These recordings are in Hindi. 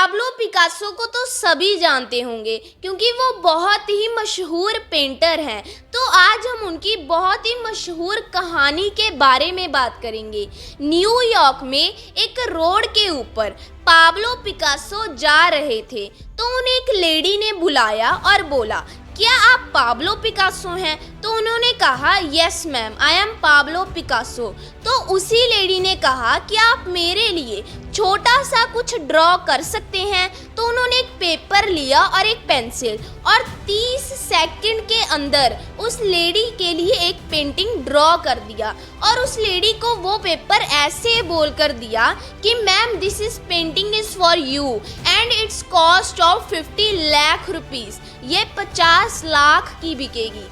पाब्लो पिकासो को तो सभी जानते होंगे क्योंकि वो बहुत ही मशहूर पेंटर हैं। तो आज हम उनकी बहुत ही मशहूर कहानी के बारे में बात करेंगे। न्यूयॉर्क में एक रोड के ऊपर पाब्लो पिकासो जा रहे थे तो उन्हें एक लेडी ने बुलाया और बोला, क्या आप पाब्लो पिकासो हैं? तो उन्होंने कहा, yes ma'am, I am Pablo Picasso. तो उसी लेडी ने कहा कि आप मेरे लिए छोटा सा कुछ ड्रॉ कर सकते हैं। तो उन्होंने एक पेपर लिया और एक पेंसिल और 30 सेकंड के अंदर उस लेडी के लिए एक पेंटिंग ड्रॉ कर दिया और उस लेडी को वो पेपर ऐसे बोल कर दिया कि ma'am this is painting is for you and it's cost of 50 lakh rupees. ये 50 लाख की बिकेगी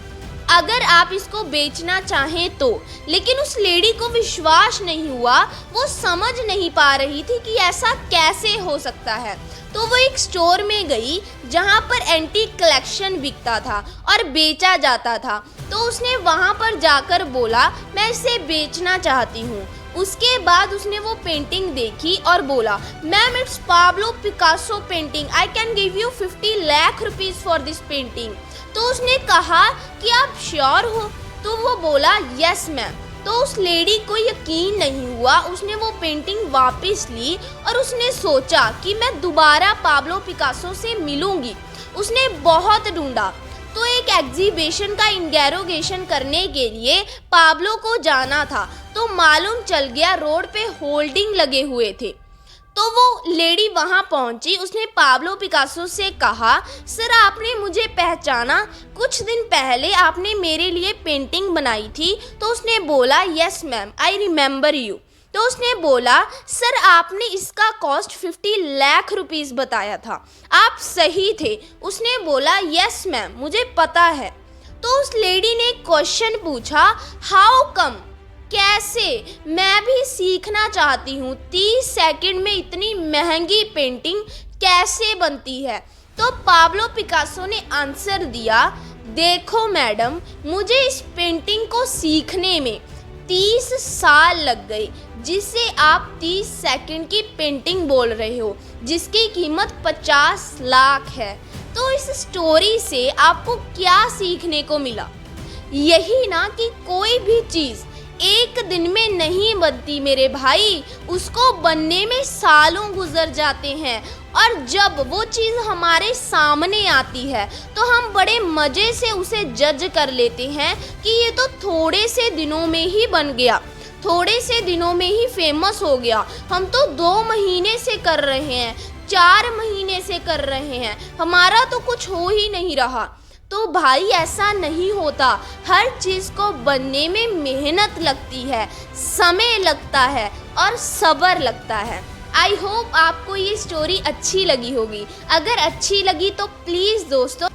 अगर आप इसको बेचना चाहें तो। लेकिन उस लेडी को विश्वास नहीं हुआ, वो समझ नहीं पा रही थी कि ऐसा कैसे हो सकता है। तो वो एक स्टोर में गई जहाँ पर एंटीक कलेक्शन बिकता था और बेचा जाता था। तो उसने वहाँ पर जाकर बोला, मैं इसे बेचना चाहती हूँ। उसके बाद उसने वो पेंटिंग देखी और बोला, ma'am it's Pablo Picasso painting, I can give you 50 lakh rupees for this painting. तो उसने कहा कि आप श्योर हो? तो वो बोला, यस मैम। तो उस लेडी को यकीन नहीं हुआ, उसने वो पेंटिंग वापस ली और उसने सोचा कि मैं दोबारा पाब्लो पिकासो से मिलूंगी। उसने बहुत ढूंढा तो एक एग्जीबिशन का इंगेरोगेशन करने के लिए पाब्लो को जाना था। तो मालूम चल गया रोड पे होल्डिंग लगे हुए थे। तो वो लेडी वहाँ पहुँची, उसने पाब्लो पिकासो से कहा, सर आपने मुझे पहचाना? कुछ दिन पहले आपने मेरे लिए पेंटिंग बनाई थी। तो उसने बोला, yes ma'am, I remember you. तो उसने बोला, सर आपने इसका कॉस्ट 50 लाख रुपीज़ बताया था, आप सही थे। उसने बोला, यस मैम, मुझे पता है। तो उस लेडी ने क्वेश्चन पूछा, हाउ कम, कैसे? मैं भी सीखना चाहती हूँ, 30 सेकंड में इतनी महंगी पेंटिंग कैसे बनती है? तो पाब्लो पिकासो ने आंसर दिया, देखो मैडम, मुझे इस पेंटिंग को सीखने में 30 साल लग गए, जिसे आप 30 सेकंड की पेंटिंग बोल रहे हो जिसकी कीमत 50 लाख है। तो इस स्टोरी से आपको क्या सीखने को मिला? यही ना कि कोई भी चीज़ एक दिन में नहीं बनती मेरे भाई, उसको बनने में सालों गुजर जाते हैं। और जब वो चीज़ हमारे सामने आती है तो हम बड़े मज़े से उसे जज कर लेते हैं कि ये तो थोड़े से दिनों में ही बन गया, थोड़े से दिनों में ही फेमस हो गया। हम तो 2 महीने से कर रहे हैं, 4 महीने से कर रहे हैं, हमारा तो कुछ हो ही नहीं रहा। तो भाई ऐसा नहीं होता, हर चीज़ को बनने में मेहनत लगती है, समय लगता है और सब्र लगता है। आई होप आपको ये स्टोरी अच्छी लगी होगी। अगर अच्छी लगी तो प्लीज़ दोस्तों